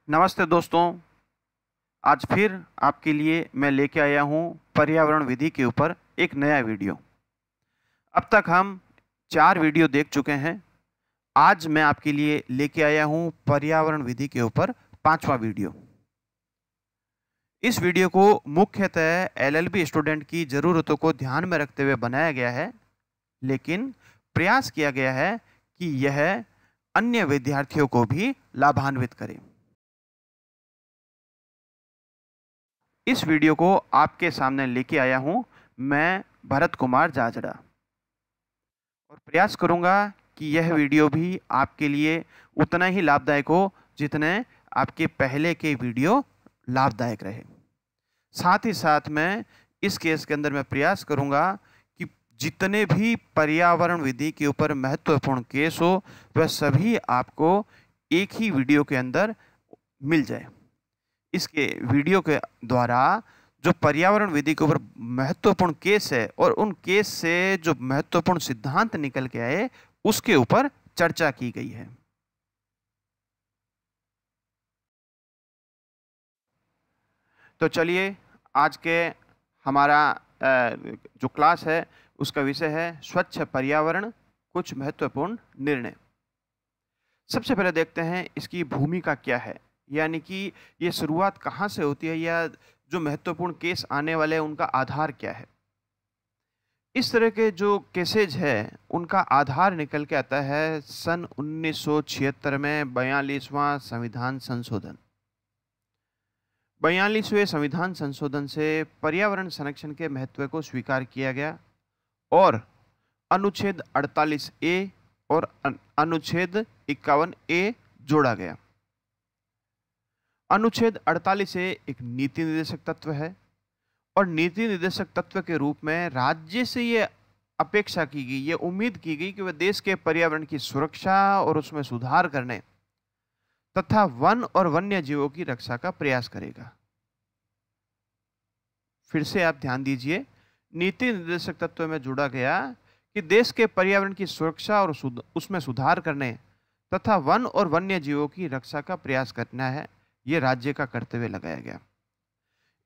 नमस्ते दोस्तों। आज फिर आपके लिए मैं लेके आया हूँ पर्यावरण विधि के ऊपर एक नया वीडियो। अब तक हम 4 वीडियो देख चुके हैं। आज मैं आपके लिए लेके आया हूँ पर्यावरण विधि के ऊपर 5वां वीडियो। इस वीडियो को मुख्यतः एलएलबी स्टूडेंट की ज़रूरतों को ध्यान में रखते हुए बनाया गया है, लेकिन प्रयास किया गया है कि यह अन्य विद्यार्थियों को भी लाभान्वित करे। इस वीडियो को आपके सामने लेके आया हूं मैं भरत कुमार जाजड़ा, और प्रयास करूंगा कि यह वीडियो भी आपके लिए उतना ही लाभदायक हो जितने आपके पहले के वीडियो लाभदायक रहे। साथ ही साथ मैं इस केस के अंदर मैं प्रयास करूंगा कि जितने भी पर्यावरण विधि के ऊपर महत्वपूर्ण केस हो वह सभी आपको एक ही वीडियो के अंदर मिल जाए। इसके वीडियो के द्वारा जो पर्यावरण विधि के ऊपर महत्वपूर्ण केस है और उन केस से जो महत्वपूर्ण सिद्धांत निकल के आए उसके ऊपर चर्चा की गई है। तो चलिए, आज के हमारा जो क्लास है उसका विषय है स्वच्छ पर्यावरण, कुछ महत्वपूर्ण निर्णय। सबसे पहले देखते हैं इसकी भूमिका क्या है, यानी कि ये शुरुआत कहाँ से होती है या जो महत्वपूर्ण केस आने वाले हैं उनका आधार क्या है। इस तरह के जो केसेज है उनका आधार निकल के आता है सन 1976 में 42वां संविधान संशोधन। 42वें संविधान संशोधन से पर्यावरण संरक्षण के महत्व को स्वीकार किया गया और अनुच्छेद 48A और अनुच्छेद 51A जोड़ा गया। अनुच्छेद 48A एक नीति निर्देशक तत्व है और नीति निर्देशक तत्व के रूप में राज्य से ये अपेक्षा की गई, ये उम्मीद की गई कि वह देश के पर्यावरण की सुरक्षा और उसमें सुधार करने तथा वन और वन्य जीवों की रक्षा का प्रयास करेगा। फिर से आप ध्यान दीजिए, नीति निर्देशक तत्व में जोड़ा गया कि देश के पर्यावरण की सुरक्षा और उसमें सुधार करने तथा वन और वन्य जीवों की रक्षा का प्रयास करना है, यह राज्य का कर्तव्य लगाया गया।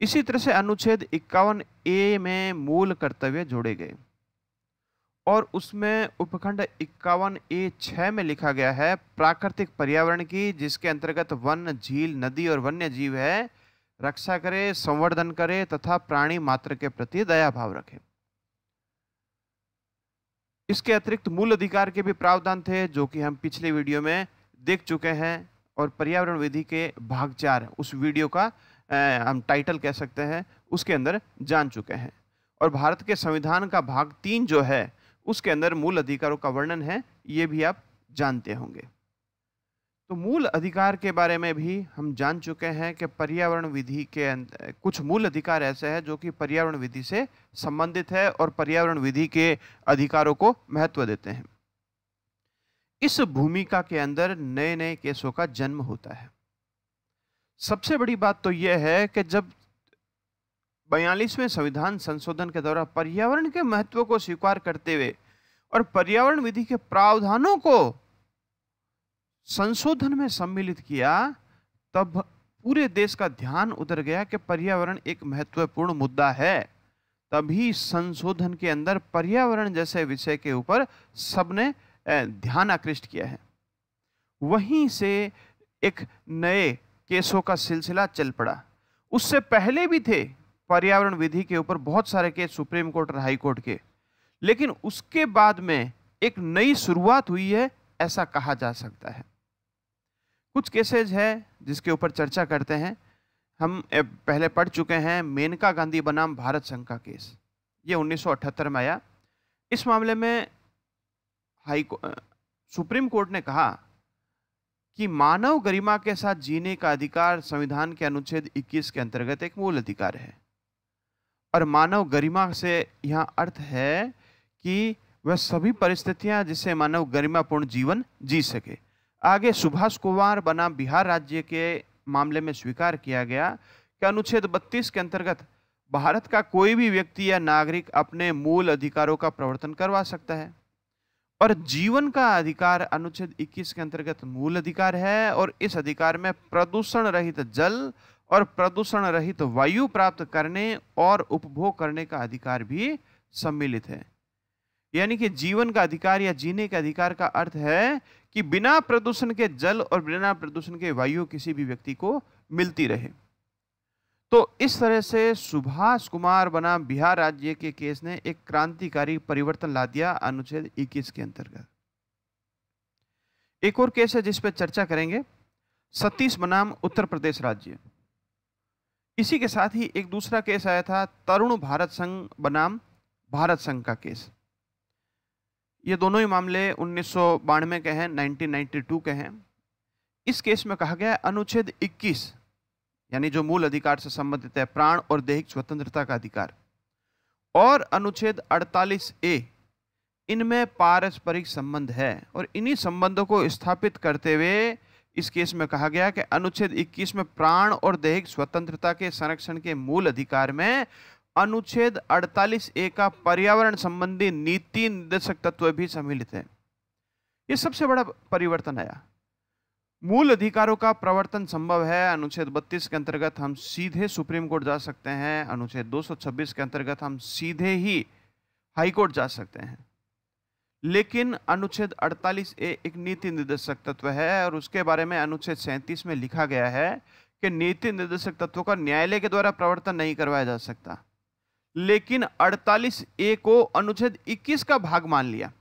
इसी तरह से अनुच्छेद 51A में मूल कर्तव्य जोड़े गए और उसमें उपखंड 51A(6) में लिखा गया है प्राकृतिक पर्यावरण की, जिसके अंतर्गत वन, झील, नदी और वन्य जीव है, रक्षा करे, संवर्धन करे तथा प्राणी मात्र के प्रति दया भाव रखे। इसके अतिरिक्त मूल अधिकार के भी प्रावधान थे जो कि हम पिछले वीडियो में देख चुके हैं और पर्यावरण विधि के भाग 4 उस वीडियो का हम टाइटल कह सकते हैं उसके अंदर जान चुके हैं। और भारत के संविधान का भाग 3 जो है उसके अंदर मूल अधिकारों का वर्णन है, ये भी आप जानते होंगे। तो मूल अधिकार के बारे में भी हम जान चुके हैं कि पर्यावरण विधि के कुछ मूल अधिकार ऐसे हैं जो कि पर्यावरण विधि से संबंधित है और पर्यावरण विधि के अधिकारों को महत्व देते हैं। इस भूमिका के अंदर नए नए केसों का जन्म होता है। सबसे बड़ी बात तो यह है कि जब 42वें संविधान संशोधन के दौरान पर्यावरण के महत्व को स्वीकार करते हुए और पर्यावरण विधि के प्रावधानों को संशोधन में सम्मिलित किया, तब पूरे देश का ध्यान उधर गया कि पर्यावरण एक महत्वपूर्ण मुद्दा है। तभी संशोधन के अंदर पर्यावरण जैसे विषय के ऊपर सबने ध्यान आकृष्ट किया है। वहीं से एक नए केसों का सिलसिला चल पड़ा। उससे पहले भी थे पर्यावरण विधि के ऊपर बहुत सारे केस सुप्रीम कोर्ट और हाई कोर्ट के, लेकिन उसके बाद में एक नई शुरुआत हुई है ऐसा कहा जा सकता है। कुछ केसेज है जिसके ऊपर चर्चा करते हैं। हम पहले पढ़ चुके हैं मेनका गांधी बनाम भारत संघ का केस, ये 1978 में आया। इस मामले में सुप्रीम कोर्ट ने कहा कि मानव गरिमा के साथ जीने का अधिकार संविधान के अनुच्छेद 21 के अंतर्गत एक मूल अधिकार है और मानव गरिमा से यहां अर्थ है कि वह सभी परिस्थितियां जिससे मानव गरिमापूर्ण जीवन जी सके। आगे सुभाष कुमार बनाम बिहार राज्य के मामले में स्वीकार किया गया कि अनुच्छेद 32 के अंतर्गत भारत का कोई भी व्यक्ति या नागरिक अपने मूल अधिकारों का प्रवर्तन करवा सकता है और जीवन का अधिकार अनुच्छेद 21 के अंतर्गत मूल अधिकार है और इस अधिकार में प्रदूषण रहित जल और प्रदूषण रहित वायु प्राप्त करने और उपभोग करने का अधिकार भी सम्मिलित है। यानी कि जीवन का अधिकार या जीने के अधिकार का अर्थ है कि बिना प्रदूषण के जल और बिना प्रदूषण के वायु किसी भी व्यक्ति को मिलती रहे। तो इस तरह से सुभाष कुमार बनाम बिहार राज्य के केस ने एक क्रांतिकारी परिवर्तन ला दिया अनुच्छेद 21 के अंतर्गत। एक और केस है जिस पर चर्चा करेंगे, सतीश बनाम उत्तर प्रदेश राज्य। इसी के साथ ही एक दूसरा केस आया था तरुण भारत संघ बनाम भारत संघ का केस। ये दोनों ही मामले 1992 के हैं, 1992 के हैं। इस केस में कहा गया अनुच्छेद 21 यानी जो मूल अधिकार से संबंधित है, प्राण और दैहिक स्वतंत्रता का अधिकार, और अनुच्छेद 48A, इनमें पारस्परिक संबंध है और इन्हीं संबंधों को स्थापित करते हुए इस केस में कहा गया कि अनुच्छेद 21 में प्राण और दैहिक स्वतंत्रता के संरक्षण के मूल अधिकार में अनुच्छेद 48A का पर्यावरण संबंधी नीति निर्देशक तत्व भी सम्मिलित है। यह सबसे बड़ा परिवर्तन आया। मूल अधिकारों का प्रवर्तन संभव है। अनुच्छेद 32 के अंतर्गत हम सीधे सुप्रीम कोर्ट जा सकते हैं। अनुच्छेद 226 के अंतर्गत हम सीधे ही हाई कोर्ट जा सकते हैं। लेकिन अनुच्छेद 48A एक नीति निर्देशक तत्व है और उसके बारे में अनुच्छेद 37 में लिखा गया है कि नीति निर्देशक तत्वों का न्यायालय के द्वारा प्रवर्तन नहीं करवाया जा सकता। लेकिन 48A को अनुच्छेद 21 का भाग मान लिया।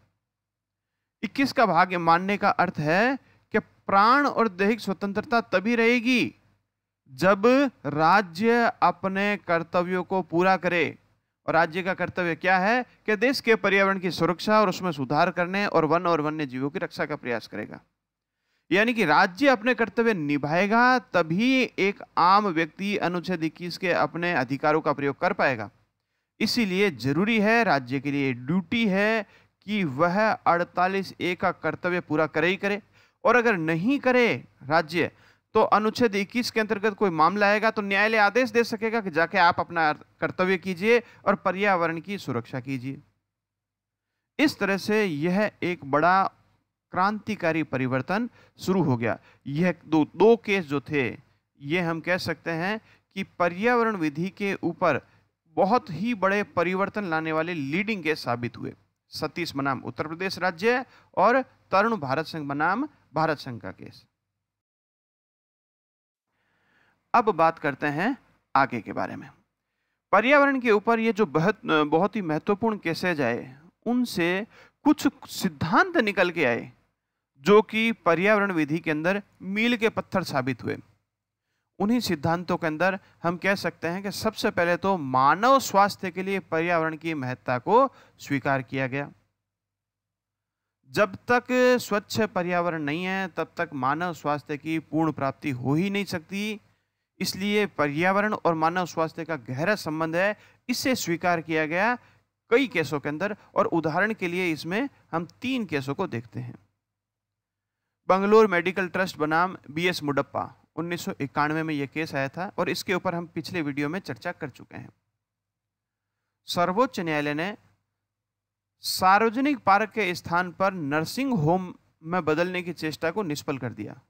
21 का भाग मानने का अर्थ है कि प्राण और दैहिक स्वतंत्रता तभी रहेगी जब राज्य अपने कर्तव्यों को पूरा करे। और राज्य का कर्तव्य क्या है कि देश के पर्यावरण की सुरक्षा और उसमें सुधार करने और वन्य जीवों की रक्षा का प्रयास करेगा। यानी कि राज्य अपने कर्तव्य निभाएगा तभी एक आम व्यक्ति अनुच्छेद 21 के अपने अधिकारों का प्रयोग कर पाएगा। इसीलिए जरूरी है, राज्य के लिए ड्यूटी है कि वह 48A का कर्तव्य पूरा करे ही करे। और अगर नहीं करे राज्य, तो अनुच्छेद 21 के अंतर्गत कोई मामला आएगा तो न्यायालय आदेश दे सकेगा कि जाके आप अपना कर्तव्य कीजिए और पर्यावरण की सुरक्षा कीजिए। इस तरह से यह एक बड़ा क्रांतिकारी परिवर्तन शुरू हो गया। यह दो केस जो थे, ये हम कह सकते हैं कि पर्यावरण विधि के ऊपर बहुत ही बड़े परिवर्तन लाने वाले लीडिंग केस साबित हुए। सतीश बनाम उत्तर प्रदेश राज्य और तरुण भारत संघ बनाम भारत संघ का केस। अब बात करते हैं आगे के बारे में। पर्यावरण के ऊपर ये जो बहुत ही महत्वपूर्ण केसेज आए, उनसे कुछ सिद्धांत निकल के आए जो कि पर्यावरण विधि के अंदर मील के पत्थर साबित हुए। उन्हीं सिद्धांतों के अंदर हम कह सकते हैं कि सबसे पहले तो मानव स्वास्थ्य के लिए पर्यावरण की महत्ता को स्वीकार किया गया। जब तक स्वच्छ पर्यावरण नहीं है तब तक मानव स्वास्थ्य की पूर्ण प्राप्ति हो ही नहीं सकती। इसलिए पर्यावरण और मानव स्वास्थ्य का गहरा संबंध है, इसे स्वीकार किया गया कई केसों के अंदर। और उदाहरण के लिए इसमें हम 3 केसों को देखते हैं। बंगलोर मेडिकल ट्रस्ट बनाम BS मुडप्पा, 1991 में यह केस आया था और इसके ऊपर हम पिछले वीडियो में चर्चा कर चुके हैं। सर्वोच्च न्यायालय ने सार्वजनिक पार्क के स्थान पर नर्सिंग होम में बदलने की चेष्टा को निष्फल कर दिया।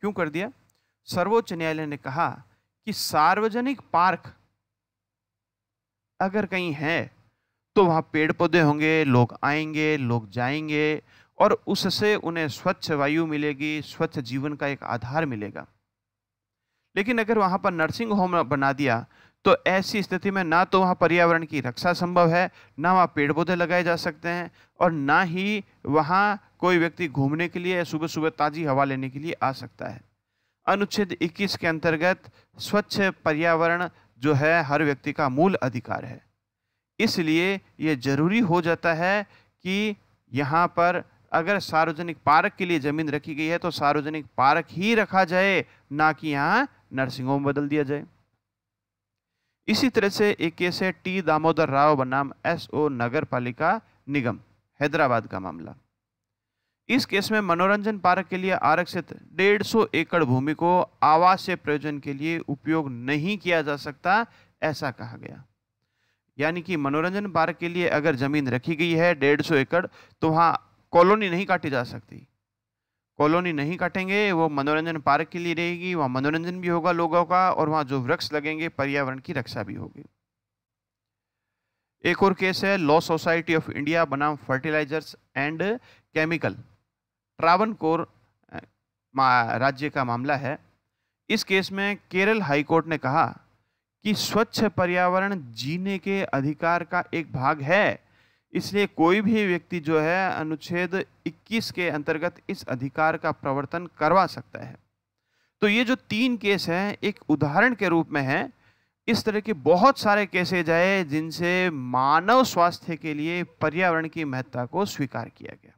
क्यों कर दिया? सर्वोच्च न्यायालय ने कहा कि सार्वजनिक पार्क अगर कहीं है तो वहां पेड़ पौधे होंगे, लोग आएंगे, लोग जाएंगे और उससे उन्हें स्वच्छ वायु मिलेगी, स्वच्छ जीवन का एक आधार मिलेगा। लेकिन अगर वहां पर नर्सिंग होम बना दिया तो ऐसी स्थिति में ना तो वहाँ पर्यावरण की रक्षा संभव है, ना वहाँ पेड़ पौधे लगाए जा सकते हैं और ना ही वहाँ कोई व्यक्ति घूमने के लिए सुबह सुबह ताज़ी हवा लेने के लिए आ सकता है। अनुच्छेद 21 के अंतर्गत स्वच्छ पर्यावरण जो है हर व्यक्ति का मूल अधिकार है। इसलिए ये जरूरी हो जाता है कि यहाँ पर अगर सार्वजनिक पार्क के लिए जमीन रखी गई है तो सार्वजनिक पार्क ही रखा जाए, ना कि यहाँ नर्सिंग होम बदल दिया जाए। इसी तरह से एक केस है T दामोदर राव बनाम SO नगर पालिका निगम, हैदराबाद का मामला। इस केस में मनोरंजन पार्क के लिए आरक्षित 150 एकड़ भूमि को आवासीय प्रयोजन के लिए उपयोग नहीं किया जा सकता, ऐसा कहा गया। यानी कि मनोरंजन पार्क के लिए अगर जमीन रखी गई है 150 एकड़, तो वहाँ कॉलोनी नहीं काटी जा सकती। कॉलोनी नहीं काटेंगे, वो मनोरंजन पार्क के लिए रहेगी, वहाँ मनोरंजन भी होगा लोगों का और वहाँ जो वृक्ष लगेंगे पर्यावरण की रक्षा भी होगी। एक और केस है लॉ सोसाइटी ऑफ इंडिया बनाम फर्टिलाइजर्स एंड केमिकल, ट्रावनकोर राज्य का मामला है। इस केस में केरल हाई कोर्ट ने कहा कि स्वच्छ पर्यावरण जीने के अधिकार का एक भाग है, इसलिए कोई भी व्यक्ति जो है अनुच्छेद 21 के अंतर्गत इस अधिकार का प्रवर्तन करवा सकता है। तो ये जो 3 केस हैं एक उदाहरण के रूप में है। इस तरह के बहुत सारे केसेज आए जिनसे मानव स्वास्थ्य के लिए पर्यावरण की महत्ता को स्वीकार किया गया।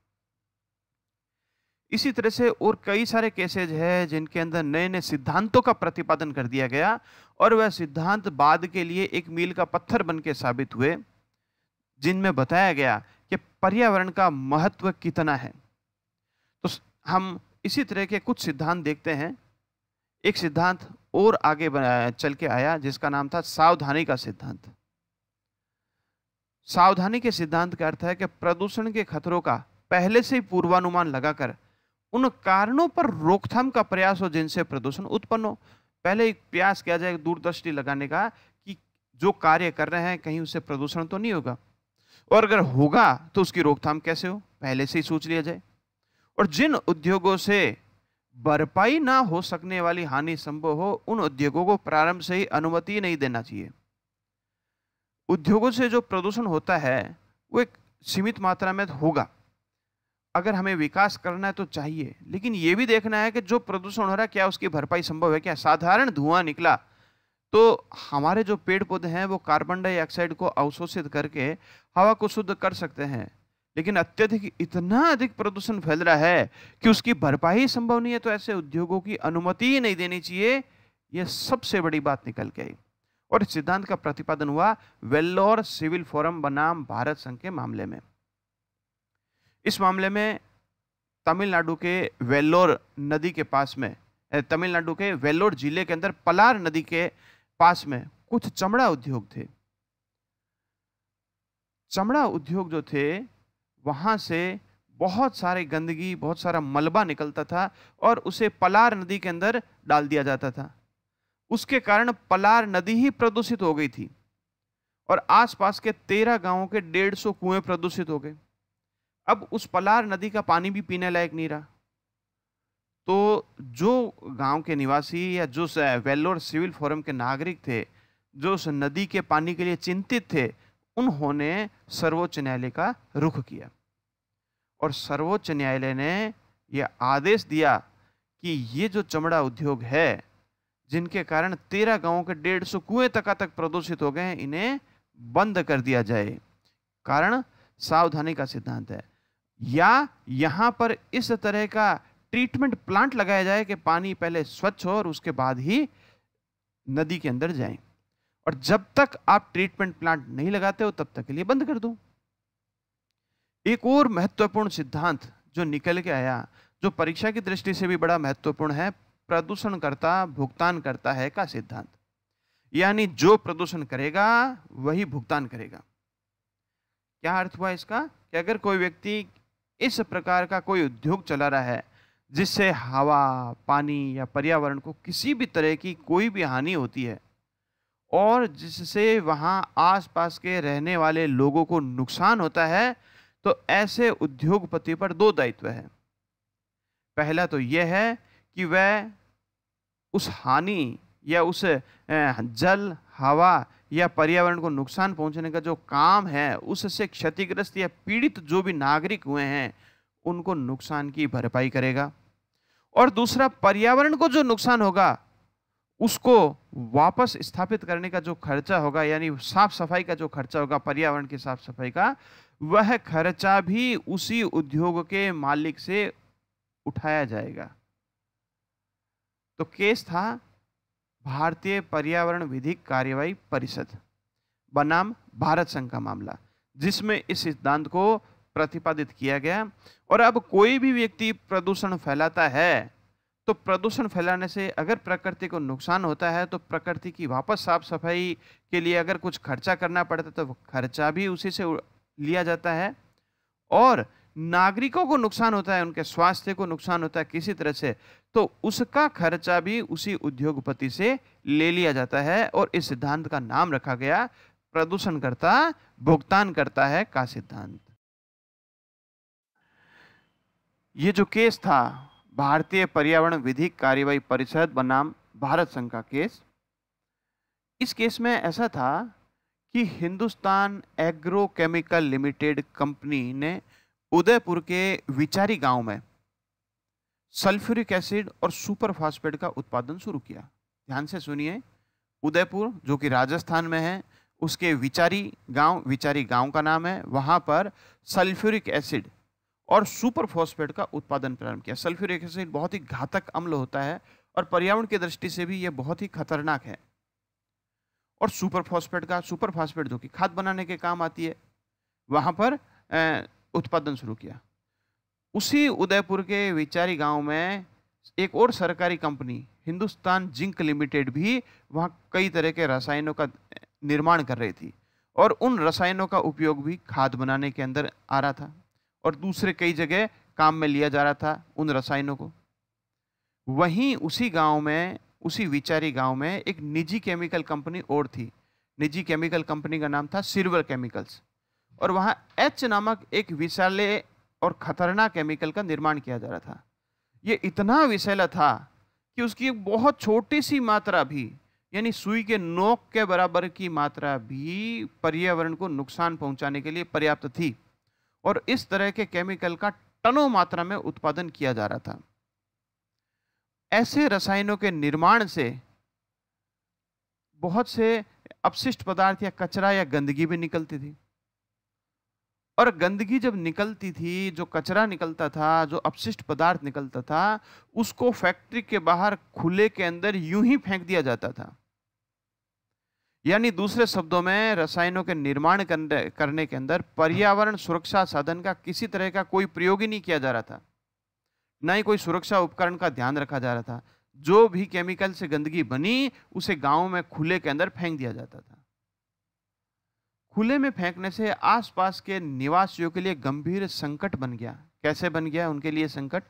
इसी तरह से और कई सारे केसेज हैं जिनके अंदर नए नए सिद्धांतों का प्रतिपादन कर दिया गया और वह सिद्धांत बाद के लिए एक मील का पत्थर बन के साबित हुए, जिनमें बताया गया कि पर्यावरण का महत्व कितना है। तो हम इसी तरह के कुछ सिद्धांत देखते हैं। एक सिद्धांत और आगे चल के आया जिसका नाम था सावधानी का सिद्धांत। सावधानी के सिद्धांत का अर्थ है कि प्रदूषण के खतरों का पहले से ही पूर्वानुमान लगाकर उन कारणों पर रोकथाम का प्रयास हो जिनसे प्रदूषण उत्पन्न हो। पहले एक प्रयास किया जाए दूरदृष्टि लगाने का कि जो कार्य कर रहे हैं कहीं उससे प्रदूषण तो नहीं होगा, और अगर होगा तो उसकी रोकथाम कैसे हो, पहले से ही सोच लिया जाए। और जिन उद्योगों से भरपाई ना हो सकने वाली हानि संभव हो उन उद्योगों को प्रारंभ से ही अनुमति नहीं देना चाहिए। उद्योगों से जो प्रदूषण होता है वो एक सीमित मात्रा में होगा। अगर हमें विकास करना है तो चाहिए, लेकिन ये भी देखना है कि जो प्रदूषण हो रहा है क्या उसकी भरपाई संभव है। क्या साधारण धुआं निकला तो हमारे जो पेड़ पौधे हैं वो कार्बन डाइऑक्साइड को अवशोषित करके हवा को शुद्ध कर सकते हैं, लेकिन अत्यधिक इतना अधिक प्रदूषण फैल रहा है कि उसकी भरपाई संभव नहीं है, तो ऐसे उद्योगों की अनुमति ही नहीं देनी चाहिए। यह सबसे बड़ी बात निकल के आई और इस सिद्धांत का प्रतिपादन हुआ वेल्लोर सिविल फोरम बनाम भारत संघ के मामले में। इस मामले में तमिलनाडु के वेल्लोर नदी के पास में, तमिलनाडु के वेल्लोर जिले के अंदर पलार नदी के पास में कुछ चमड़ा उद्योग थे। चमड़ा उद्योग जो थे वहां से बहुत सारी गंदगी, बहुत सारा मलबा निकलता था और उसे पलार नदी के अंदर डाल दिया जाता था। उसके कारण पलार नदी ही प्रदूषित हो गई थी और आसपास के 13 गांवों के 150 कुएं प्रदूषित हो गए। अब उस पलार नदी का पानी भी पीने लायक नहीं रहा। तो जो गांव के निवासी या जो वेल्लोर सिविल फोरम के नागरिक थे जो उस नदी के पानी के लिए चिंतित थे, उन्होंने सर्वोच्च न्यायालय का रुख किया और सर्वोच्च न्यायालय ने यह आदेश दिया कि ये जो चमड़ा उद्योग है जिनके कारण 13 गांवों के 150 कुएं तक प्रदूषित हो गए हैं, इन्हें बंद कर दिया जाए। कारण सावधानी का सिद्धांत है, या यहां पर इस तरह का ट्रीटमेंट प्लांट लगाया जाए कि पानी पहले स्वच्छ हो और उसके बाद ही नदी के अंदर जाए, और जब तक आप ट्रीटमेंट प्लांट नहीं लगाते हो तब तक के लिए बंद कर दो। एक और महत्वपूर्ण सिद्धांत जो निकल के आया, जो परीक्षा की दृष्टि से भी बड़ा महत्वपूर्ण है, प्रदूषण करता भुगतान करता है का सिद्धांत। यानी जो प्रदूषण करेगा वही भुगतान करेगा। क्या अर्थ हुआ इसका कि अगर कोई व्यक्ति इस प्रकार का कोई उद्योग चला रहा है जिससे हवा, पानी या पर्यावरण को किसी भी तरह की कोई भी हानि होती है और जिससे वहां आसपास के रहने वाले लोगों को नुकसान होता है, तो ऐसे उद्योगपति पर 2 दायित्व है। पहला तो यह है कि वह उस हानि या उस जल, हवा या पर्यावरण को नुकसान पहुंचने का जो काम है उससे क्षतिग्रस्त या पीड़ित जो भी नागरिक हुए हैं उनको नुकसान की भरपाई करेगा, और दूसरा पर्यावरण को जो नुकसान होगा उसको वापस स्थापित करने का जो खर्चा होगा, यानी साफ सफाई का जो खर्चा होगा, पर्यावरण की साफ सफाई का, वह खर्चा भी उसी उद्योग के मालिक से उठाया जाएगा। तो केस था भारतीय पर्यावरण विधिक कार्यवाही परिषद बनाम भारत संघ का मामला, जिसमें इस सिद्धांत को प्रतिपादित किया गया। और अब कोई भी व्यक्ति प्रदूषण फैलाता है तो प्रदूषण फैलाने से अगर प्रकृति को नुकसान होता है तो प्रकृति की वापस साफ सफाई के लिए अगर कुछ खर्चा करना पड़ता है तो खर्चा भी उसी से लिया जाता है, और नागरिकों को नुकसान होता है, उनके स्वास्थ्य को नुकसान होता है किसी तरह से, तो उसका खर्चा भी उसी उद्योगपति से ले लिया जाता है और इस सिद्धांत का नाम रखा गया प्रदूषणकर्ता भुगतान करता है का सिद्धांत। ये जो केस था भारतीय पर्यावरण विधिक कार्यवाही परिषद बनाम भारत संघ का केस, इस केस में ऐसा था कि हिंदुस्तान एग्रोकेमिकल लिमिटेड कंपनी ने उदयपुर के विचारी गांव में सल्फ्यूरिक एसिड और सुपर फास्फेट का उत्पादन शुरू किया। ध्यान से सुनिए, उदयपुर जो कि राजस्थान में है, उसके विचारी गांव का नाम है, वहां पर सल्फ्यूरिक एसिड और सुपर फास्फेट का उत्पादन प्रारंभ किया। सल्फ्यूरिक एसिड बहुत ही घातक अम्ल होता है और पर्यावरण की दृष्टि से भी यह बहुत ही खतरनाक है। और सुपर फास्फेट जो कि खाद बनाने के काम आती है, वहां पर उत्पादन शुरू किया। उसी उदयपुर के विचारी गांव में एक और सरकारी कंपनी हिंदुस्तान जिंक लिमिटेड भी वहां कई तरह के रसायनों का निर्माण कर रही थी और उन रसायनों का उपयोग भी खाद बनाने के अंदर आ रहा था और दूसरे कई जगह काम में लिया जा रहा था उन रसायनों को। वहीं उसी विचारी गांव में एक निजी केमिकल कंपनी और थी। निजी केमिकल कंपनी का नाम था सिल्वर केमिकल्स और वहां एच नामक एक विषैले और खतरनाक केमिकल का निर्माण किया जा रहा था। ये इतना विषैला था कि उसकी एक बहुत छोटी सी मात्रा भी, यानी सुई के नोक के बराबर की मात्रा भी पर्यावरण को नुकसान पहुंचाने के लिए पर्याप्त थी और इस तरह के केमिकल का टनों मात्रा में उत्पादन किया जा रहा था। ऐसे रसायनों के निर्माण से बहुत से अपशिष्ट पदार्थ या कचरा या गंदगी भी निकलती थी और गंदगी जब निकलती थी, जो कचरा निकलता था, जो अपशिष्ट पदार्थ निकलता था, उसको फैक्ट्री के बाहर खुले के अंदर यूं ही फेंक दिया जाता था। यानी दूसरे शब्दों में रसायनों के निर्माण करने के अंदर पर्यावरण सुरक्षा साधन का किसी तरह का कोई प्रयोग ही नहीं किया जा रहा था, न ही कोई सुरक्षा उपकरण का ध्यान रखा जा रहा था। जो भी केमिकल से गंदगी बनी उसे गांव में खुले के अंदर फेंक दिया जाता था। खुले में फेंकने से आसपास के निवासियों के लिए गंभीर संकट बन गया। कैसे बन गया उनके लिए संकट?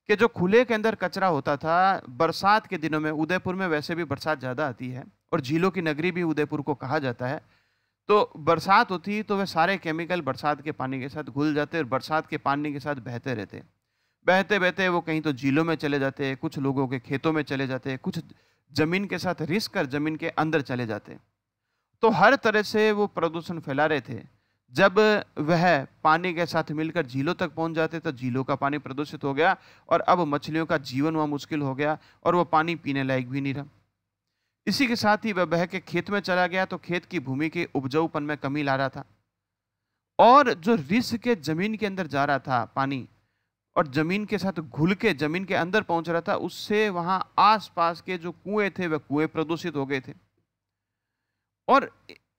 कि जो खुले के अंदर कचरा होता था, बरसात के दिनों में, उदयपुर में वैसे भी बरसात ज़्यादा आती है और झीलों की नगरी भी उदयपुर को कहा जाता है, तो बरसात होती तो वे सारे केमिकल बरसात के पानी के साथ घुल जाते और बरसात के पानी के साथ बहते रहते। बहते बहते वो कहीं तो झीलों में चले जाते, कुछ लोगों के खेतों में चले जाते, कुछ जमीन के साथ रिस कर जमीन के अंदर चले जाते। तो हर तरह से वो प्रदूषण फैला रहे थे। जब वह पानी के साथ मिलकर झीलों तक पहुंच जाते तो झीलों का पानी प्रदूषित हो गया और अब मछलियों का जीवन वहाँ मुश्किल हो गया और वो पानी पीने लायक भी नहीं रहा। इसी के साथ ही वह बह के खेत में चला गया तो खेत की भूमि के उपजाऊपन में कमी ला रहा था और जो रिस के जमीन के अंदर जा रहा था पानी और जमीन के साथ घुल के जमीन के अंदर पहुंच रहा था, उससे वहां आसपास के जो कुएं थे वह कुएं प्रदूषित हो गए थे। और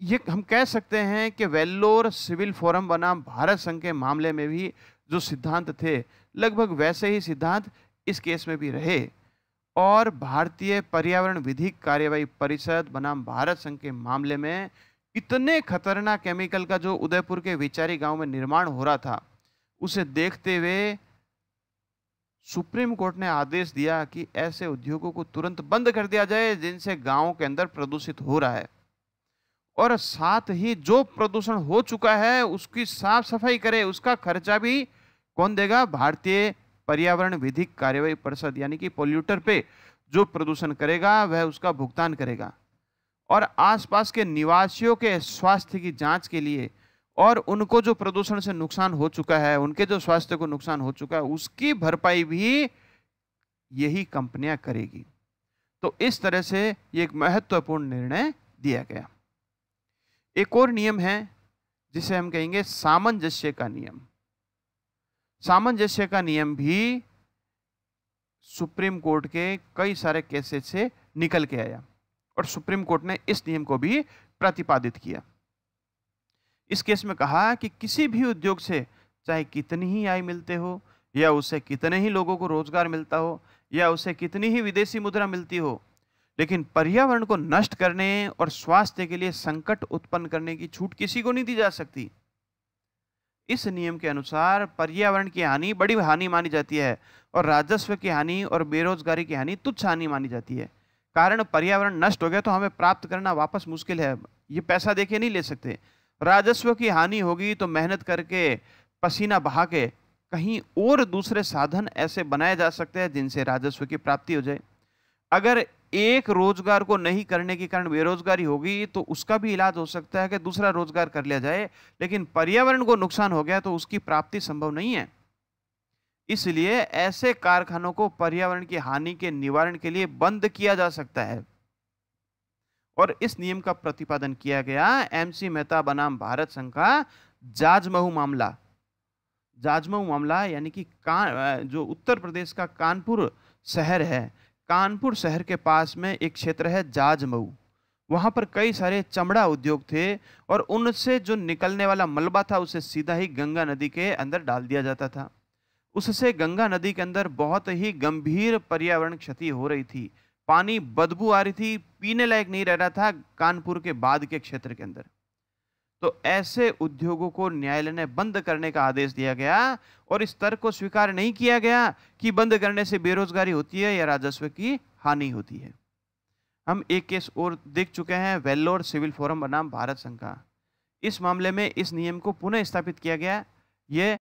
ये हम कह सकते हैं कि वेल्लोर सिविल फोरम बनाम भारत संघ के मामले में भी जो सिद्धांत थे, लगभग वैसे ही सिद्धांत इस केस में भी रहे और भारतीय पर्यावरण विधिक कार्यवाही परिषद बनाम भारत संघ के मामले में इतने खतरनाक केमिकल का जो उदयपुर के विचारी गांव में निर्माण हो रहा था, उसे देखते हुए सुप्रीम कोर्ट ने आदेश दिया कि ऐसे उद्योगों को तुरंत बंद कर दिया जाए जिनसे गांव के अंदर प्रदूषित हो रहा है और साथ ही जो प्रदूषण हो चुका है उसकी साफ सफाई करे, उसका खर्चा भी कौन देगा? भारतीय पर्यावरण विधिक कार्यवाही परिषद, यानी कि पोल्यूटर पे जो प्रदूषण करेगा वह उसका भुगतान करेगा और आसपास के निवासियों के स्वास्थ्य की जांच के लिए और उनको जो प्रदूषण से नुकसान हो चुका है, उनके जो स्वास्थ्य को नुकसान हो चुका है, उसकी भरपाई भी यही कंपनियां करेगी। तो इस तरह से ये एक महत्वपूर्ण निर्णय दिया गया। एक और नियम है जिसे हम कहेंगे सामंजस्य का नियम। सामंजस्य का नियम भी सुप्रीम कोर्ट के कई सारे केसेस से निकल के आया और सुप्रीम कोर्ट ने इस नियम को भी प्रतिपादित किया। इस केस में कहा कि किसी भी उद्योग से चाहे कितनी ही आय मिलते हो या उसे कितने ही लोगों को रोजगार मिलता हो या उसे कितनी ही विदेशी मुद्रा मिलती हो, लेकिन पर्यावरण को नष्ट करने और स्वास्थ्य के लिए संकट उत्पन्न करने की छूट किसी को नहीं दी जा सकती। इस नियम के अनुसार पर्यावरण की हानि बड़ी हानि मानी जाती है और राजस्व की हानि और बेरोजगारी की हानि तुच्छ हानि मानी जाती है। कारण पर्यावरण नष्ट हो गया तो हमें प्राप्त करना वापस मुश्किल है, ये पैसा देके नहीं ले सकते। राजस्व की हानि होगी तो मेहनत करके, पसीना बहा के कहीं और दूसरे साधन ऐसे बनाए जा सकते हैं जिनसे राजस्व की प्राप्ति हो जाए। अगर एक रोजगार को नहीं करने के कारण बेरोजगारी होगी तो उसका भी इलाज हो सकता है कि दूसरा रोजगार कर लिया जाए, लेकिन पर्यावरण को नुकसान हो गया तो उसकी प्राप्ति संभव नहीं है। इसलिए ऐसे कारखानों को पर्यावरण की हानि के निवारण के लिए बंद किया जा सकता है। और इस नियम का प्रतिपादन किया गया एमसी मेहता बनाम भारत संघ का जाजमऊ मामला। जाजमऊ मामला यानी कि जो उत्तर प्रदेश का कानपुर शहर है, कानपुर शहर के पास में एक क्षेत्र है जाजमऊ। वहां पर कई सारे चमड़ा उद्योग थे और उनसे जो निकलने वाला मलबा था उसे सीधा ही गंगा नदी के अंदर डाल दिया जाता था। उससे गंगा नदी के अंदर बहुत ही गंभीर पर्यावरण क्षति हो रही थी। पानी बदबू आ रही थी, पीने लायक नहीं रह रहा था कानपुर के बाद के क्षेत्र के अंदर। तो ऐसे उद्योगों को न्यायालय ने बंद करने का आदेश दिया गया और इस तर्क को स्वीकार नहीं किया गया कि बंद करने से बेरोजगारी होती है या राजस्व की हानि होती है। हम एक केस और देख चुके हैं, वेल्लोर सिविल फोरम बनाम भारत संघ का। इस मामले में इस नियम को पुनः स्थापित किया गया। यह